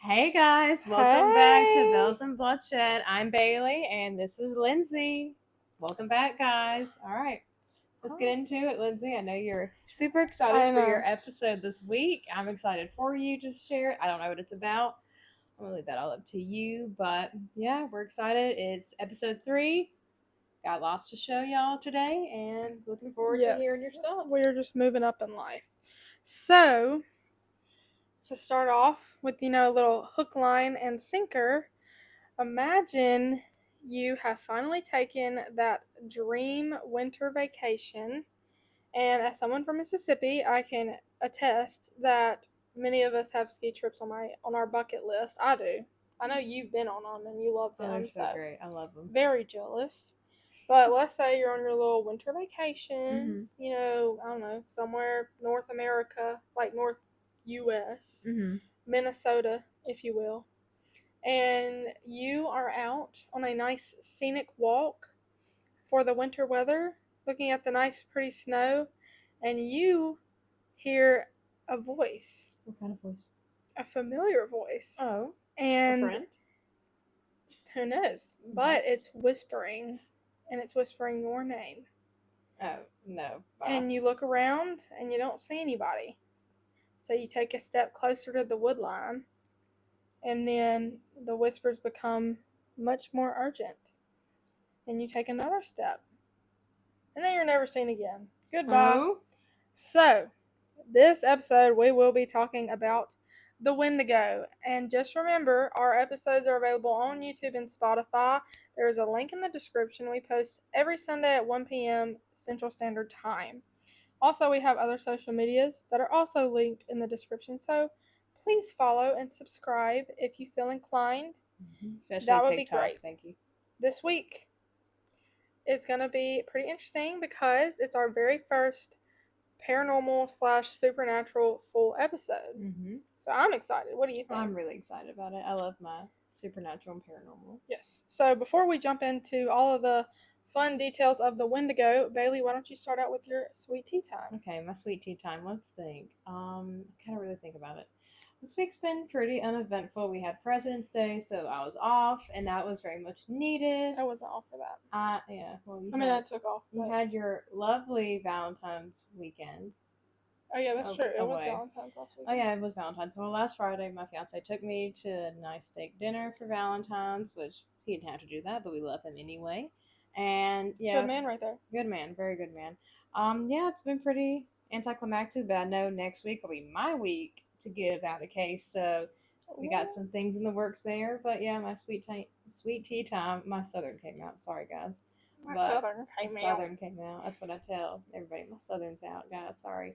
Hey guys, welcome back to Bells and Bloodshed. I'm Bailey and this is Lindsay. Welcome back, guys. All right, let's get into it, Lindsay. I know you're super excited for your episode this week. I'm excited for you to share it. I don't know what it's about. I'm gonna leave that all up to you, but yeah, we're excited. It's episode 3. Got lots to show y'all today and looking forward to hearing your stuff. We're just moving up in life. So, to start off with, a little hook, line, and sinker, imagine you have finally taken that dream winter vacation. And as someone from Mississippi, I can attest that many of us have ski trips on our bucket list. I do. I know you've been on them and you love them. Oh, they're so great. I love them. Very jealous. But let's say you're on your little winter vacations, I don't know, somewhere North America, like North U.S., Minnesota, if you will. And you are out on a nice scenic walk for the winter weather, looking at the nice, pretty snow, and you hear a voice. What kind of voice? A familiar voice. Oh. And a friend? Who knows? But it's whispering. And it's whispering your name. Oh, no. Wow. And you look around and you don't see anybody. So you take a step closer to the wood line. And then the whispers become much more urgent. And you take another step. And then you're never seen again. Goodbye. Oh. So, this episode we will be talking about the Wendigo. And just remember, our episodes are available on YouTube and Spotify. There is a link in the description. We post every Sunday at 1 p.m. Central Standard Time. Also, we have other social medias that are also linked in the description. So, please follow and subscribe if you feel inclined. Especially that would TikTok. be great. Thank you. This week, it's going to be pretty interesting because it's our very first paranormal/supernatural full episode. So I'm excited. What do you think? I'm really excited about it. I love my supernatural and paranormal. Yes. So before we jump into all of the fun details of the Wendigo, Bailey, why don't you start out with your sweet tea time? Okay, my sweet tea time. Let's think. Kind of really think about it. This week's been pretty uneventful. We had President's Day, so I was off, and that was very much needed. I wasn't off for that. Yeah. Well, I took off. You had your lovely Valentine's weekend. Oh, yeah, that's true. It was Valentine's last week. Oh, yeah, it was Valentine's. Well, last Friday, my fiance took me to a nice steak dinner for Valentine's, which he didn't have to do that, but we love him anyway. And, yeah. Good man right there. Good man. Very good man. Yeah, it's been pretty anticlimactic, but I know next week will be my week to give out a case, so we got some things in the works there. But, yeah, my sweet tea time. My Southern came out. Sorry, guys. Southern came out. That's what I tell everybody. My Southern's out, guys. Sorry.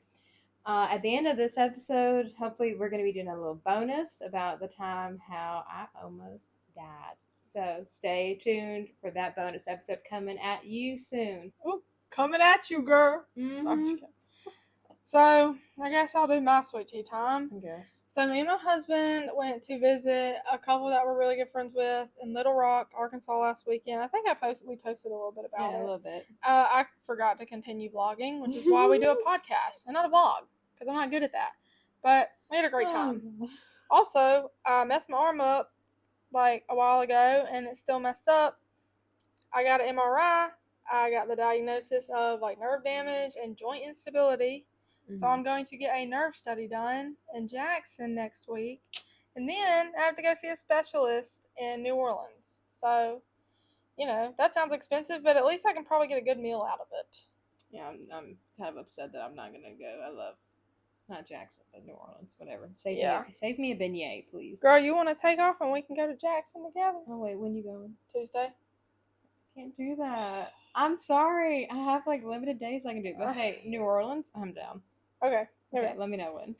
At the end of this episode, hopefully we're going to be doing a little bonus about the time how I almost died. So stay tuned for that bonus episode coming at you soon. Ooh, coming at you, girl. I'm just kidding. So, I guess I'll do my sweet tea time. I guess. So, me and my husband went to visit a couple that we're really good friends with in Little Rock, Arkansas last weekend. I think we posted a little bit about it. Yeah, a little bit. I forgot to continue vlogging, which is why we do a podcast and not a vlog, because I'm not good at that. But we had a great time. Also, I messed my arm up like a while ago, and it's still messed up. I got an MRI. I got the diagnosis of nerve damage and joint instability. So I'm going to get a nerve study done in Jackson next week. And then I have to go see a specialist in New Orleans. So, that sounds expensive, but at least I can probably get a good meal out of it. Yeah, I'm kind of upset that I'm not going to go. I love, not Jackson, but New Orleans, whatever. Save me a beignet, please. Girl, you want to take off and we can go to Jackson together? Oh, wait, when you going? Tuesday. Can't do that. I'm sorry. I have limited days I can do. But hey, New Orleans, I'm down. Okay. Let me know when.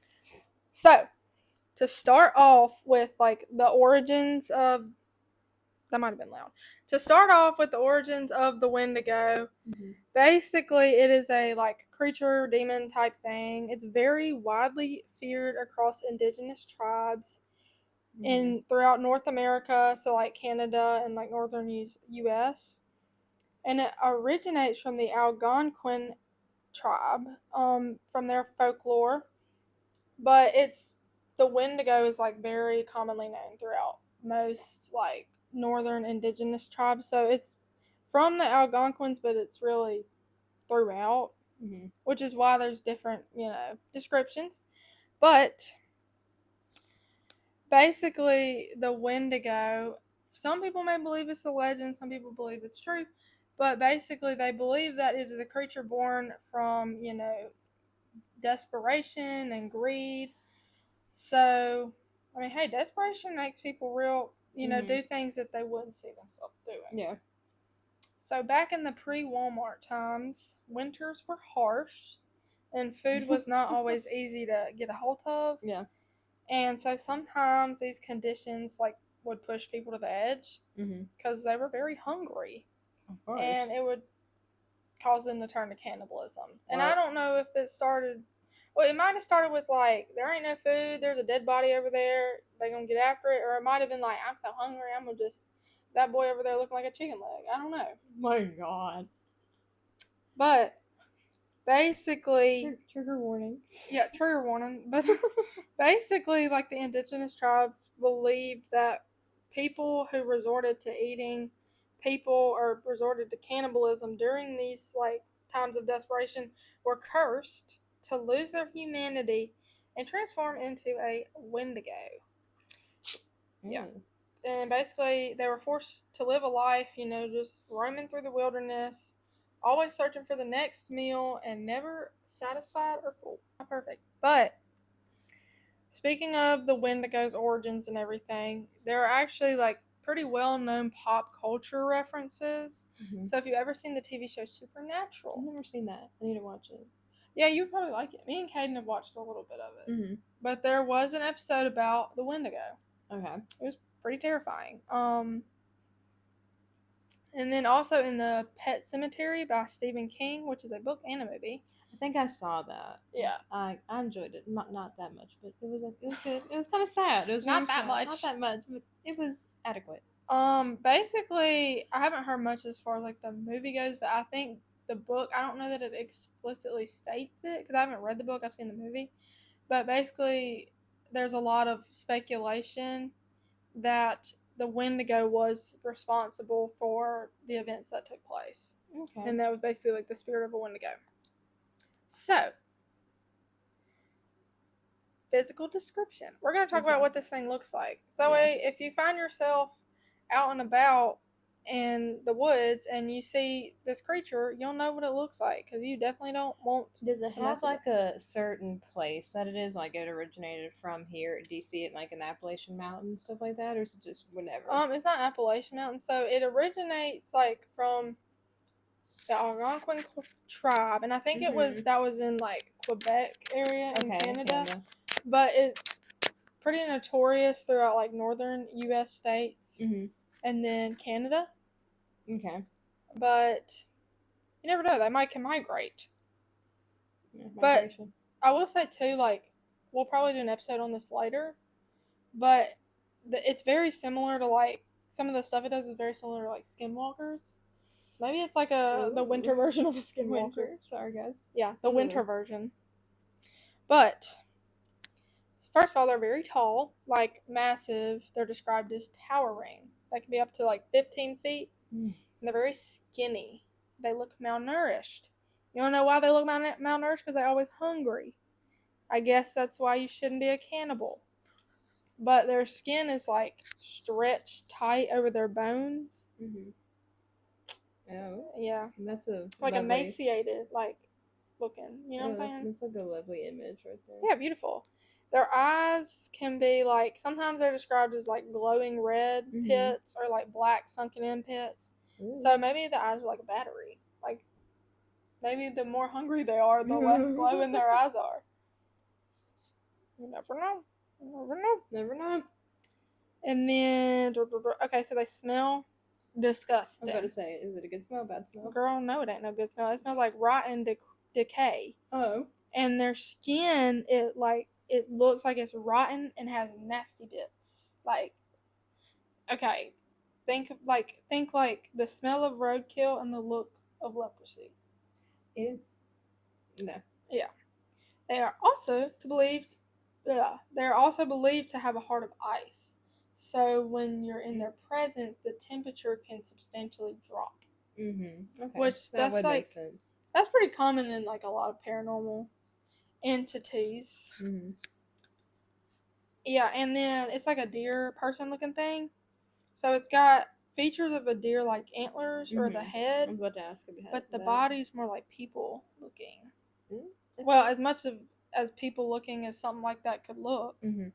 So, to start off with the origins of, that might have been loud. To start off with the origins of the Wendigo, basically it is a creature demon type thing. It's very widely feared across indigenous tribes throughout North America, so Canada and northern U.S. And it originates from the Algonquin tribe, from their folklore, but the Wendigo is like very commonly known throughout most like northern indigenous tribes. So it's from the Algonquins, but it's really throughout, which is why there's different, descriptions. But basically, the Wendigo, some people may believe it's a legend, some people believe it's true, but basically, they believe that it is a creature born from, desperation and greed. So, I mean, hey, desperation makes people real, do things that they wouldn't see themselves doing. Yeah. So, back in the pre Walmart times, winters were harsh and food was not always easy to get a hold of. Yeah. And so sometimes these conditions like would push people to the edge because they were very hungry. Of course. And it would cause them to turn to cannibalism. And I don't know if it started. Well, it might have started with like, there ain't no food, there's a dead body over there, they gonna get after it. Or it might have been like, I'm so hungry, I'm gonna just, that boy over there looking like a chicken leg. I don't know. My God. But basically, trigger warning. Yeah, trigger warning. But basically, like the indigenous tribes believed that people who resorted to eating people or resorted to cannibalism during these like times of desperation were cursed to lose their humanity and transform into a Wendigo. Yeah. And basically, they were forced to live a life, just roaming through the wilderness, always searching for the next meal, and never satisfied or full. Not perfect. But speaking of the Wendigo's origins and everything, there are actually like pretty well-known pop culture references. So if you've ever seen the TV show Supernatural. I've never seen that. I need to watch it. Yeah, you would probably like it. Me and Caden have watched a little bit of it. But there was an episode about the Wendigo. Okay. It was pretty terrifying. And then also in the Pet Cemetery by Stephen King, which is a book and a movie. I think I saw that. Yeah. I enjoyed it. Not that much, but it was good. It was kind of sad. It was not that sad. much. Not that much, but it was adequate. Basically, I haven't heard much as far as like the movie goes, but I think the book, I don't know that it explicitly states it because I haven't read the book, I've seen the movie. But basically, there's a lot of speculation that the Wendigo was responsible for the events that took place. Okay. And that was basically like the spirit of a Wendigo. So, physical description. We're going to talk about what this thing looks like. So that way, if you find yourself out and about in the woods and you see this creature, you'll know what it looks like because you definitely don't want to. Does it have like a certain place that it is? Like it originated from here? Do you see it like in the Appalachian Mountains, stuff like that? Or is it just whenever? It's not Appalachian Mountains. So it originates like from the Algonquin tribe. And I think that was in like Quebec area in Canada. But it's pretty notorious throughout like northern U.S. states and then Canada. Okay. But you never know, they might migrate. Yeah, but I will say too, like we'll probably do an episode on this later. But it's very similar to like some of the stuff it does is very similar to like skinwalkers. Maybe it's like the winter version of a skinwalker. Sorry guys. Yeah, the winter version. But first of all, they're very tall, like massive. They're described as towering. They can be up to like 15 feet. And they're very skinny. They look malnourished. You don't know why they look malnourished? Because they're always hungry. I guess that's why you shouldn't be a cannibal. But their skin is like stretched tight over their bones. Oh. Yeah. That's a like lovely, emaciated, like looking. You know what I'm saying? That's like a lovely image right there. Yeah, beautiful. Their eyes can be like, sometimes they're described as like glowing red pits or like black sunken in pits. Ooh. So maybe the eyes are like a battery. Like maybe the more hungry they are, the less glowing their eyes are. You never know. Never know. And then, okay, so they smell disgusting. I was about to say, is it a good smell, bad smell? Girl, no, it ain't no good smell. It smells like rotten decay. Oh. And their skin, it looks like it's rotten and has nasty bits. Like, okay, think like the smell of roadkill and the look of leprosy. Ew. No. Yeah. They are also believed Yeah, they're also believed to have a heart of ice. So when you're in their presence, the temperature can substantially drop. Mm-hmm. Okay. Which that would make like sense. that's pretty common in like a lot of paranormal entities. Mm-hmm. Yeah, and then it's like a deer person looking thing. So it's got features of a deer like antlers or the I head, was about to ask about but the that. body's more like people looking. Okay. Well, as much as people looking as something like that could look. Mm-hmm.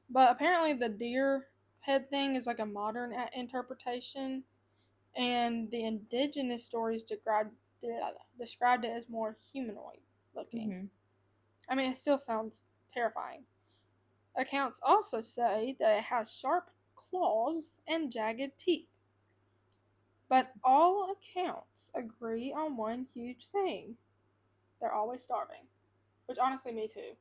But apparently the deer head thing is like a modern interpretation, and the indigenous stories described it as more humanoid looking. Mm-hmm. I mean, it still sounds terrifying. Accounts also say that it has sharp claws and jagged teeth. But all accounts agree on one huge thing. They're always starving. Which honestly, me too.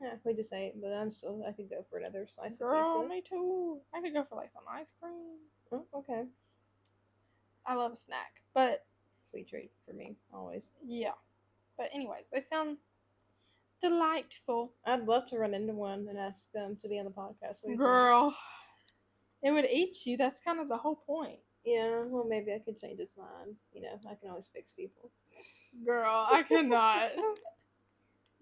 Yeah, we just ate, but I could go for another slice Girl, of pizza. me too. I could go for like some ice cream. Oh, okay. I love a snack. But Sweet treat for me, always. yeah. But anyways, they sound delightful. I'd love to run into one and ask them to be on the podcast. What do you think? Girl. It would eat you. That's kind of the whole point. Yeah, well, maybe I could change its mind. You know, I can always fix people. Girl, I cannot.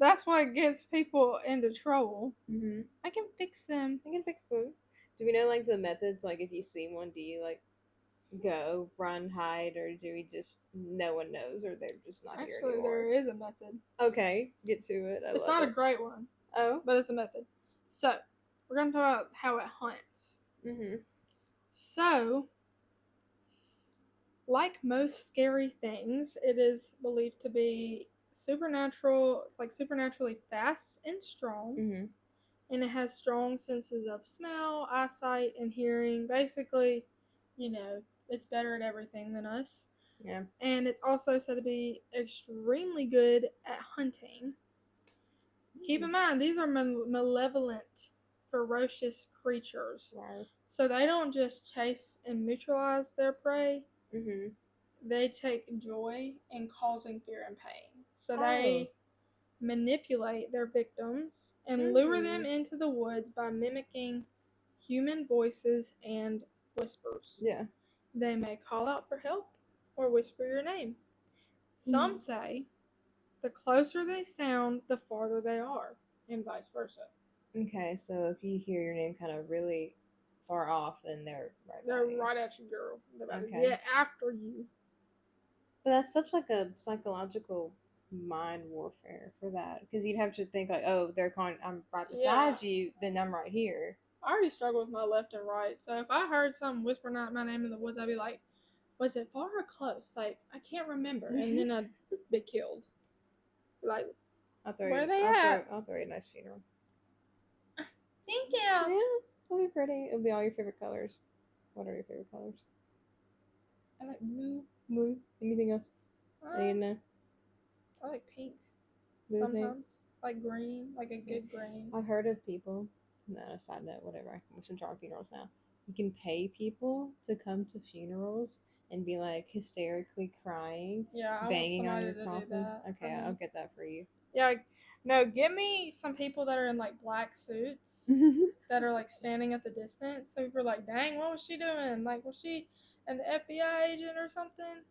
That's what gets people into trouble. Mm-hmm. I can fix them. I can fix them. Do we know, like, the methods? Like, if you see one, do you, like, go, run, hide, or do we just, no one knows, or they're just not here Actually, anymore? there is a method. Okay, get to it. It's not a great one. Oh? But it's a method. So, we're going to talk about how it hunts. Mm-hmm. So, like most scary things, it is believed to be supernatural, like supernaturally fast and strong. Mm-hmm. And it has strong senses of smell, eyesight, and hearing. Basically, it's better at everything than us. Yeah. And it's also said to be extremely good at hunting. Keep in mind, these are malevolent, ferocious creatures. Wow. So they don't just chase and neutralize their prey. Mm-hmm. They take joy in causing fear and pain. So they manipulate their victims and lure them into the woods by mimicking human voices and whispers. Yeah. They may call out for help or whisper your name. Some say the closer they sound, the farther they are, and vice versa. Okay, so if you hear your name kind of really far off, then they're right at you, girl. They're about to Okay. get after you. But that's such like a psychological mind warfare for that, because you'd have to think like, oh, they're calling, I'm right beside you, then I'm right here. I already struggle with my left and right, so if I heard someone whispering out my name in the woods, I'd be like, was it far or close? Like, I can't remember, and then I'd be killed. Like, where are they at? I'll throw you a nice funeral. Thank you. Yeah, it'll be pretty. It'll be all your favorite colors. What are your favorite colors? I like blue. Blue. Anything else? I need to know. I like pink. Blue, Sometimes. pink. Like green. Like a good green. I've heard of people. No, side note, whatever. Since we're on funerals now, you can pay people to come to funerals and be like hysterically crying, banging on your coffin. Okay, I'll get that for you. Yeah, no, give me some people that are in like black suits that are like standing at the distance. So people are like, dang, what was she doing? Like, was she an FBI agent or something?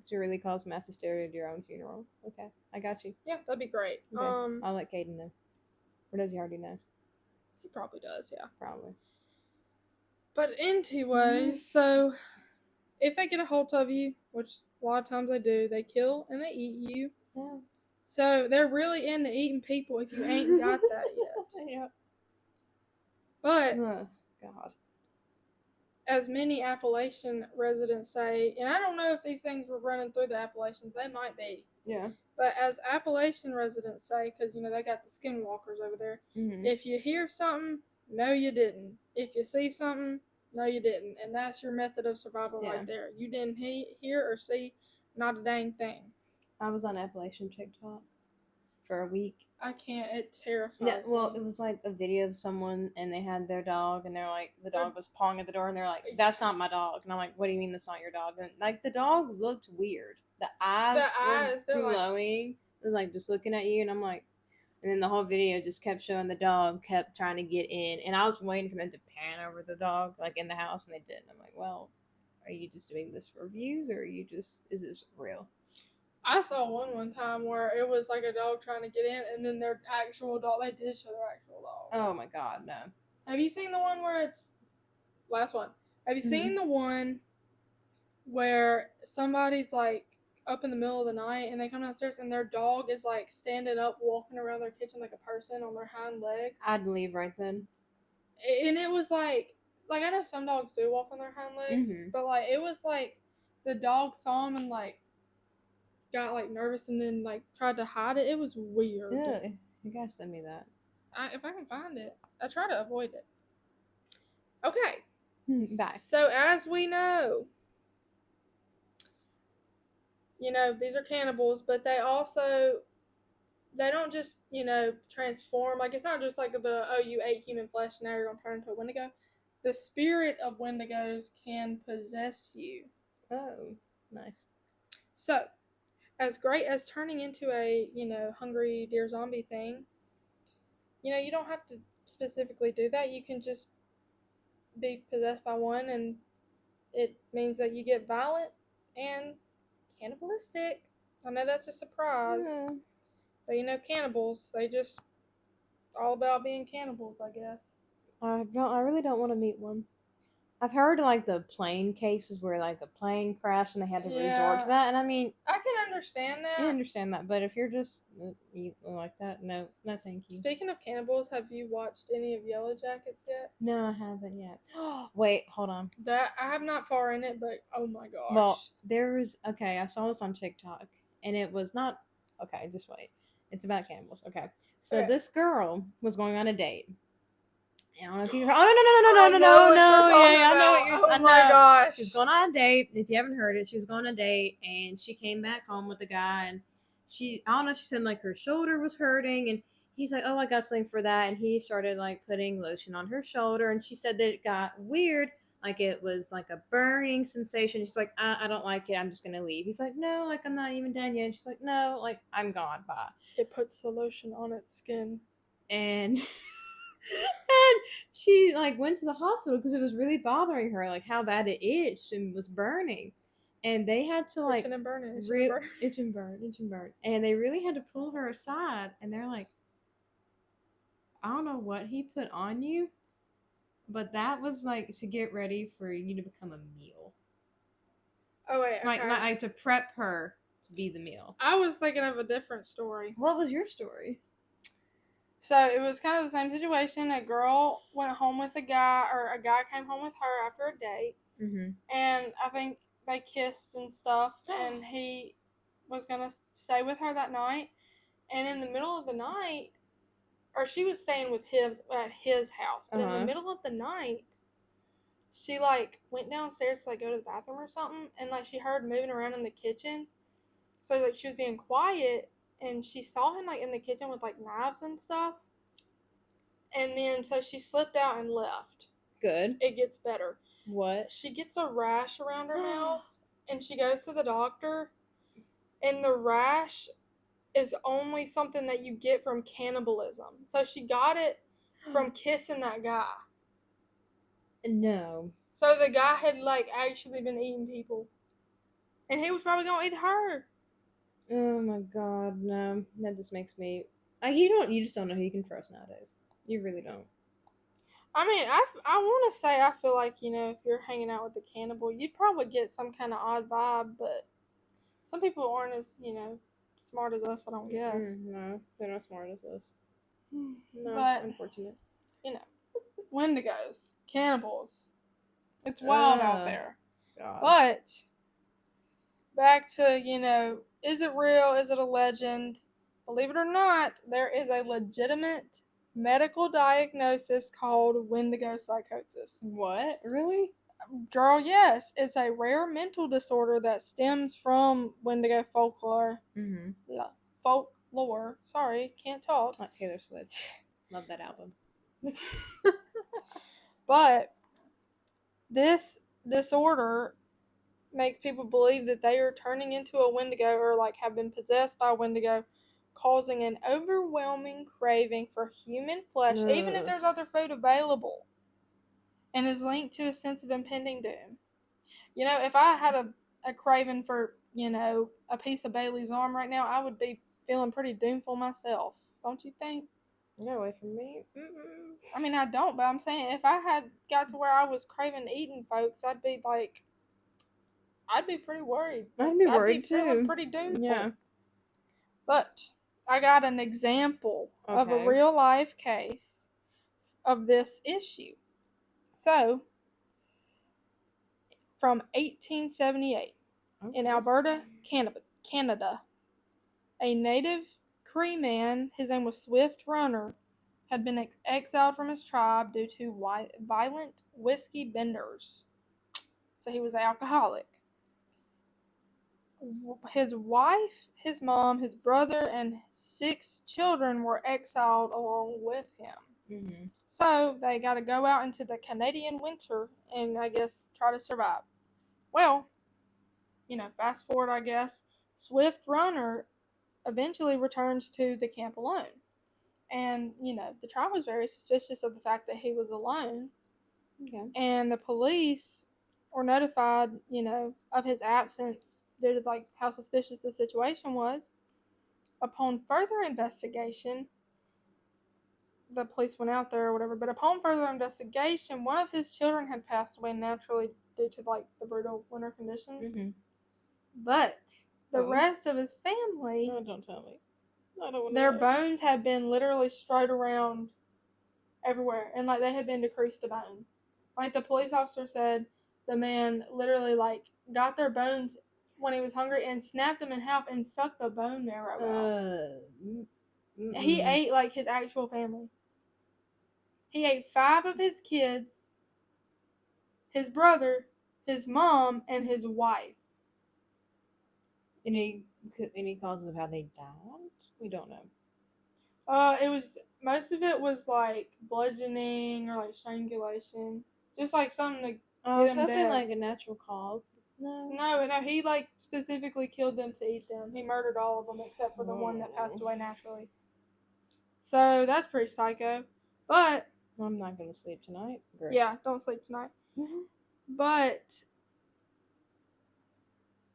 To really cause mass hysteria at your own funeral. Okay, I got you. Yeah, that'd be great. Okay. I'll let Caden know. Or does he already know? He probably does, yeah. Probably. But anyways, so if they get a hold of you, which a lot of times they do, they kill and they eat you. Yeah. So they're really into eating people if you ain't got that yet. Yeah. But God. As many Appalachian residents say, and I don't know if these things were running through the Appalachians, they might be. Yeah. But as Appalachian residents say, because they got the skinwalkers over there, if you hear something, no you didn't. If you see something, no you didn't. And that's your method of survival right there. You didn't hear or see not a dang thing. I was on Appalachian TikTok for a week. I can't. It terrifies me. It was like a video of someone and they had their dog and they're like, the dog was pawing at the door and they're like, that's not my dog. And I'm like, what do you mean that's not your dog? And like the dog looked weird. The eyes were glowing. It was like just looking at you and I'm like, And then the whole video just kept showing the dog kept trying to get in. And I was waiting for them to pan over the dog, like in the house, and they didn't. I'm like, well, are you just doing this for views, or is this real? I saw one time where it was like a dog trying to get in, and then their actual dog, they did show their actual dog. Oh my God, no. Have you seen the one where it's, last one, have you seen the one where somebody's like up in the middle of the night and they come downstairs and their dog is like standing up walking around their kitchen like a person on their hind legs? I'd leave right then. And it was like I know some dogs do walk on their hind legs, but like it was like the dog saw him and like got like nervous and then like tried to hide it. It was weird. Yeah, you gotta send me that. If I can find it, I try to avoid it. Okay. Bye. So as we know, these are cannibals, but they don't just, transform. Like, it's not just like you ate human flesh, now you're going to turn into a Wendigo. The spirit of Wendigos can possess you. Oh, nice. So, as great as turning into a, hungry deer zombie thing, you don't have to specifically do that. You can just be possessed by one, and it means that you get violent and cannibalistic. I know that's a surprise. Yeah. But cannibals, they just all about being cannibals, I guess. I really don't want to meet one. I've heard like the plane cases where like a plane crashed and they had to resort to that, and I mean, I can understand that. I understand that, but if you're just like that, no, thank you. Speaking of cannibals, have you watched any of Yellow Jackets yet? No, I haven't yet. Wait, hold on. That I have not far in it, but oh my gosh. Well, I saw this on TikTok, and it was not okay. Just wait, it's about cannibals. Okay, so this girl was going on a date. I don't know if you. Oh no! Yeah, I know what you're. Oh my gosh! She was going on a date. If you haven't heard it, she was going on a date, and she came back home with a guy, and I don't know if she said like her shoulder was hurting, and he's like, "Oh, I got something for that," and he started like putting lotion on her shoulder, and she said that it got weird, like it was like a burning sensation. She's like, I don't like it. I'm just gonna leave. He's like, no, like I'm not even done yet. And she's like, no, like I'm gone. Bye. It puts the lotion on its skin, and. And she like went to the hospital because it was really bothering her, like how bad it itched and was burning, and they had to like itch and burn, and they really had to pull her aside, and they're like, I don't know what he put on you, but that was like to get ready for you to become a meal. Oh wait, okay. like to prep her to be the meal. I was thinking of a different story. What was your story? So it was kind of the same situation. A girl went home with a guy, or a guy came home with her after a date. And I think they kissed and stuff, and he was going to stay with her that night. And in the middle of the night, or she was staying with at his house, but in the middle of the night, she like went downstairs to like go to the bathroom or something, and like she heard moving around in the kitchen. So like she was being quiet, and she saw him like in the kitchen with like knives and stuff. And then so she slipped out and left. Good. It gets better. What? She gets a rash around her mouth, and she goes to the doctor, and the rash is only something that you get from cannibalism. So she got it from kissing that guy. No. So the guy had like actually been eating people, and he was probably gonna eat her. Oh my God, no! That just makes me. You just don't know who you can trust nowadays. You really don't. I mean, I want to say I feel like if you're hanging out with a cannibal, you'd probably get some kind of odd vibe, but some people aren't as smart as us. I don't guess. No, they're not smart as us. No, but unfortunate. Wendigos, cannibals. It's wild out there. God. But back to is it real? Is it a legend? Believe it or not, there is a legitimate medical diagnosis called Wendigo psychosis. What? Really? Girl, yes. It's a rare mental disorder that stems from Wendigo folklore. Folklore. Sorry, can't talk. Like Taylor Swift. Love that album. But this disorder makes people believe that they are turning into a Wendigo or like have been possessed by a Wendigo causing an overwhelming craving for human flesh, even if there's other food available, and is linked to a sense of impending doom. You know, if I had a craving for, a piece of Bailey's arm right now, I would be feeling pretty doomful myself. Don't you think? Get away from me. Mm-mm. I mean, I don't, but I'm saying if I had got to where I was craving eating folks, I'd be pretty worried. I'd be worried I'd be feeling too. pretty doomful. Yeah. But I got an example of a real life case of this issue. So, from 1878 in Alberta, Canada, a native Cree man, his name was Swift Runner, had been exiled from his tribe due to violent whiskey benders. So he was an alcoholic. His wife, his mom, his brother, and 6 children were exiled along with him. Mm-hmm. So they got to go out into the Canadian winter and, I guess, try to survive. Well, fast forward, I guess, Swift Runner eventually returns to the camp alone. And, the tribe was very suspicious of the fact that he was alone. Okay. And the police were notified, of his absence due to, how suspicious the situation was. Upon further investigation, the police went out there or whatever, but upon further investigation, one of his children had passed away naturally due to, the brutal winter conditions. Mm-hmm. But the rest of his family... No, don't tell me. I don't want to Their bones had been literally strewed around everywhere, and they had been decreased to bone. The police officer said the man literally got their bones when he was hungry and snapped them in half and sucked the bone marrow out. He ate his actual family. He ate 5 of his kids, his brother, his mom, and his wife. Any causes of how they died? We don't know. Most of it was bludgeoning or strangulation, just something to get him dead. A natural cause. No, he specifically killed them to eat them. He murdered all of them except for the one that passed away naturally. So that's pretty psycho. But I'm not gonna sleep tonight. Great. Yeah, don't sleep tonight. But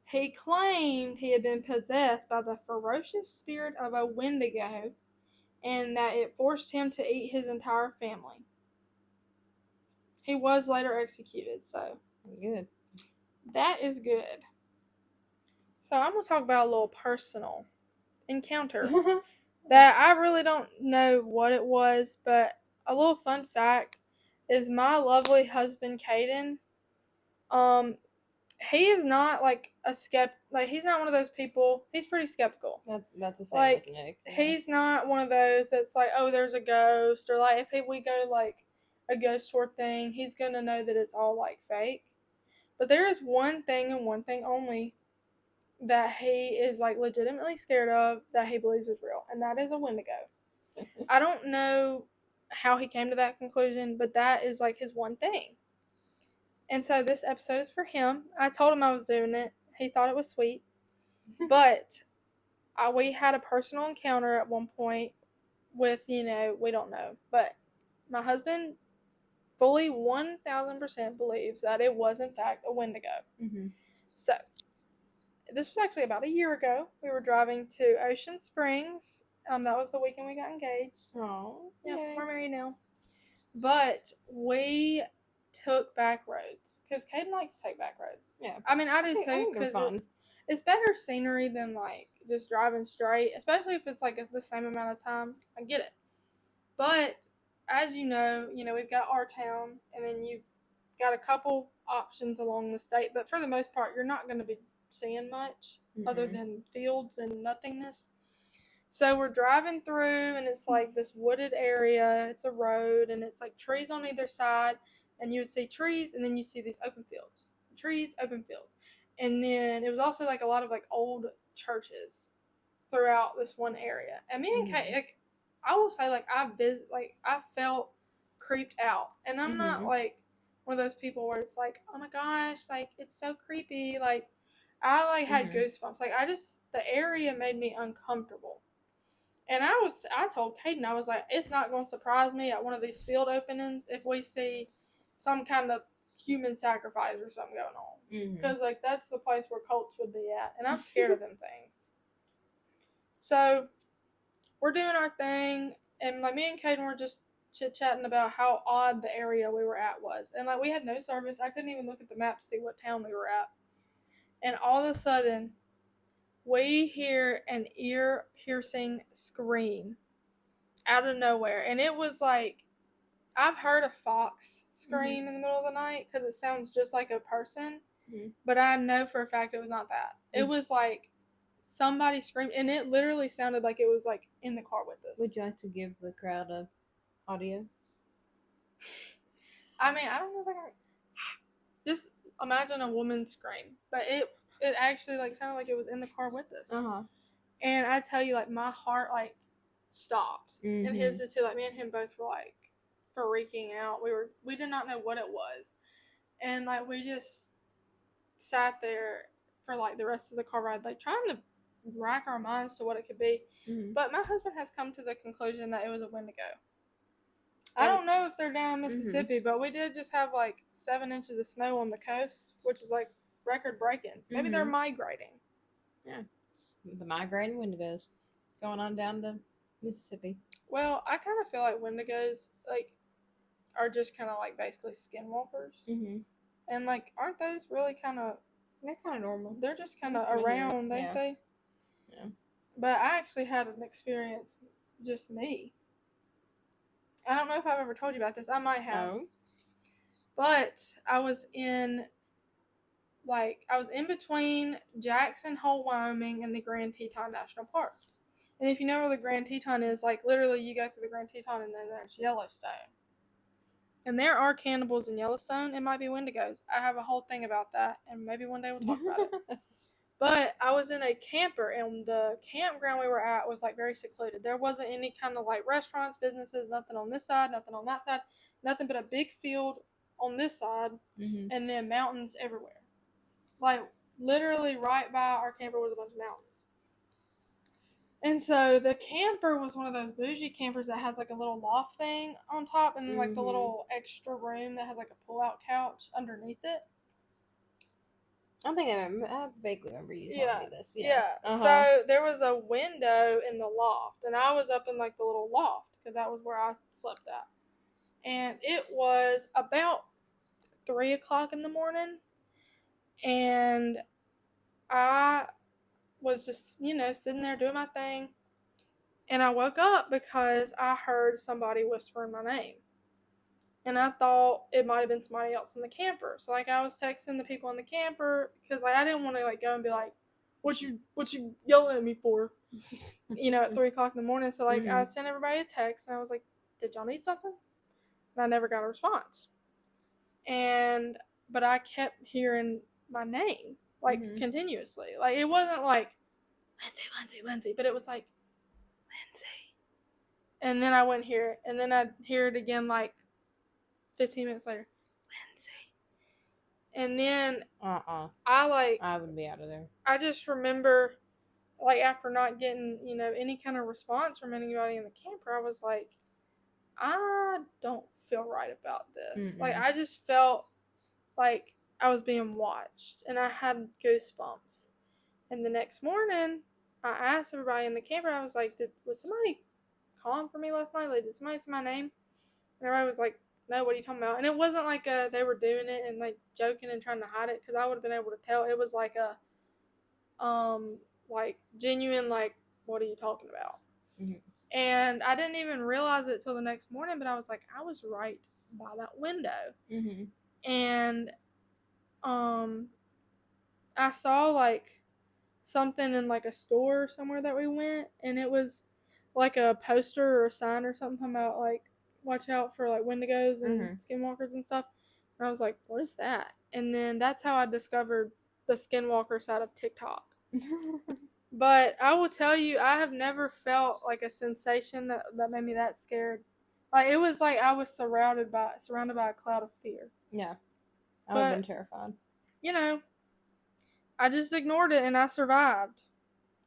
he claimed he had been possessed by the ferocious spirit of a Wendigo, and that it forced him to eat his entire family. He was later executed, so good. That is good. So I'm going to talk about a little personal encounter that I really don't know what it was, but a little fun fact is my lovely husband, Caden, he is not a he's not one of those people. He's pretty skeptical. That's the same with Nick. Yeah. He's not one of those that's oh, there's a ghost, or if we go to a ghost tour thing, he's gonna know that it's all fake. But there is one thing and one thing only that he is legitimately scared of, that he believes is real, and that is a Wendigo. I don't know how he came to that conclusion, but that is his one thing. And so this episode is for him. I told him I was doing it. He thought it was sweet. But we had a personal encounter at one point with, we don't know. But my husband fully 1,000% believes that it was, in fact, a Wendigo. Mm-hmm. So, this was actually about a year ago. We were driving to Ocean Springs. That was the weekend we got engaged. Oh, yeah, we're married now. But we took back roads because Caden likes to take back roads. Yeah, I mean, I do too, because it's better scenery than just driving straight, especially if it's the same amount of time. I get it, but as you know, we've got our town, and then you've got a couple options along the state, but for the most part, you're not going to be seeing much other than fields and nothingness. So we're driving through, and it's this wooded area. It's a road, and it's trees on either side. And you would see trees, and then you see these open fields. Trees, open fields. And then it was also a lot of old churches throughout this one area. And me and Kate, I will say I felt creeped out. And I'm not one of those people where it's oh my gosh, it's so creepy. I had goosebumps. The area made me uncomfortable. And I told Caden, I was like, it's not going to surprise me at one of these field openings if we see some kind of human sacrifice or something going on. Because, like, that's the place where cults would be at. And I'm scared of them things. So, we're doing our thing. And, like, me and Caden were just chit-chatting about how odd the area we were at was. And, like, we had no service. I couldn't even look at the map to see what town we were at. And all of a sudden, we hear an ear-piercing scream out of nowhere. And it was like, I've heard a fox scream in the middle of the night because it sounds just like a person. But I know for a fact it was not that. It was like somebody screamed, and it literally sounded like it was like in the car with us. Would you like to give the crowd a audio? I mean, I don't know if I can. Just imagine a woman scream, but it actually like sounded like it was in the car with us. And I tell you, like, my heart like stopped, and his did too. Like, me and him both were like freaking out. We did not know what it was, and like we just sat there for like the rest of the car ride, like trying to rack our minds to what it could be. But my husband has come to the conclusion that it was a Wendigo. I don't know if they're down in Mississippi, but we did just have like 7 inches of snow on the coast, which is like record breakings. Maybe they're migrating. Yeah, the migrating Wendigos going on down to Mississippi. Well, I kind of feel like Wendigos like are just kind of like basically skinwalkers. And like, aren't those really kind of? They're kind of normal. They're just kind of around, ain't they? Yeah. But I actually had an experience, just me. I don't know if I've ever told you about this. I might have. Oh. But I was in between Jackson Hole, Wyoming and the Grand Teton National Park. And if you know where the Grand Teton is, like literally you go through the Grand Teton and then there's Yellowstone. And there are cannibals in Yellowstone. It might be Wendigos. I have a whole thing about that, and maybe one day we'll talk about it. But I was in a camper, and the campground we were at was like very secluded. There wasn't any kind of like restaurants, businesses, nothing on this side, nothing on that side, nothing but a big field on this side, and then mountains everywhere. Like literally right by our camper was a bunch of mountains. And so the camper was one of those bougie campers that has like a little loft thing on top, and then like the little extra room that has like a pull-out couch underneath it. I think I vaguely remember you telling me this. Yeah. So there was a window in the loft, and I was up in like the little loft because that was where I slept at. And it was about 3 o'clock in the morning, and I was just, sitting there doing my thing. And I woke up because I heard somebody whispering my name. And I thought it might have been somebody else in the camper. So, like, I was texting the people in the camper because, like, I didn't want to, like, go and be like, what you yelling at me for? At 3 o'clock in the morning. So, like, I sent everybody a text, and I was like, did y'all need something? And I never got a response. But I kept hearing my name, like, continuously. Like, it wasn't like, Lindsay, but it was like, Lindsay. And then I wouldn't hear it. And then I'd hear it again, like, 15 minutes later, Lindsay. And then I would be out of there. I just remember, like, after not getting, any kind of response from anybody in the camper, I was like, I don't feel right about this. Like, I just felt like I was being watched, and I had goosebumps. And the next morning, I asked everybody in the camper, I was like, was somebody calling for me last night? Like, did somebody say my name? And everybody was like, no, what are you talking about? And it wasn't like they were doing it and like joking and trying to hide it, because I would have been able to tell. It was like like genuine, like, what are you talking about? And I didn't even realize it till the next morning, but I was like, I was right by that window. And I saw like something in like a store somewhere that we went, and it was like a poster or a sign or something about like, watch out for like Wendigos and skinwalkers and stuff. And I was like, what is that? And then that's how I discovered the skinwalker side of TikTok. But I will tell you, I have never felt like a sensation that made me that scared. Like, it was like I was surrounded by a cloud of fear. Yeah. I would have been terrified. I just ignored it and I survived.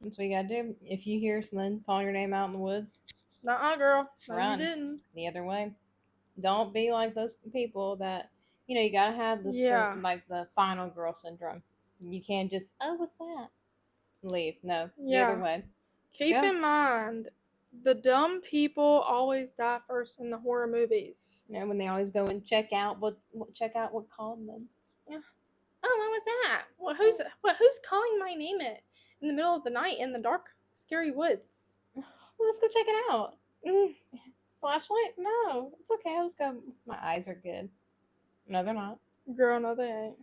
That's what you gotta do. If you hear someone calling your name out in the woods, Nuh-uh, girl. No, run you didn't. the other way. Don't be like those people that you gotta have the Yeah. like the final girl syndrome. You can't just what's that? Leave. No, the other Yeah. way. Keep in mind, the dumb people always die first in the horror movies. And when they always go and check out what called them. Yeah. Oh, what was that? Who's calling my name in the middle of the night in the dark, scary woods? Well, let's go check it out. Flashlight? No, it's okay. Let's go. My eyes are good. No, they're not. Girl, no, they ain't.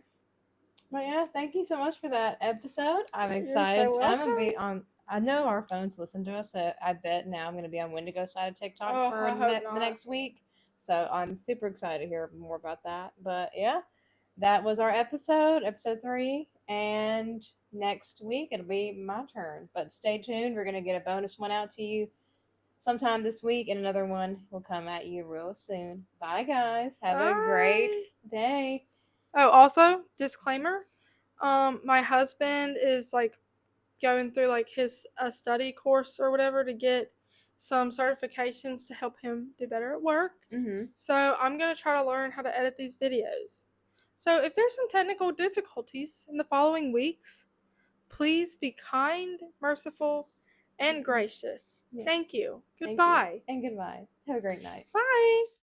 But yeah, thank you so much for that episode. I'm You're excited. so I'm gonna welcome. be on. I know our phones listen to us, so I bet now I'm gonna be on Wendigo side of TikTok Oh, for I hope not. the next week. So I'm super excited to hear more about that. But yeah, that was our episode 3, and next week it'll be my turn. But stay tuned. We're gonna get a bonus one out to you sometime this week, and another one will come at you real soon. Bye, guys. Have a great day. Oh, also, disclaimer. My husband is like going through like his study course or whatever to get some certifications to help him do better at work. Mm-hmm. So I'm gonna try to learn how to edit these videos. So if there's some technical difficulties in the following weeks, please be kind, merciful, and gracious. Yes. Thank you. Thank Goodbye. you. And goodbye. Have a great night. Bye.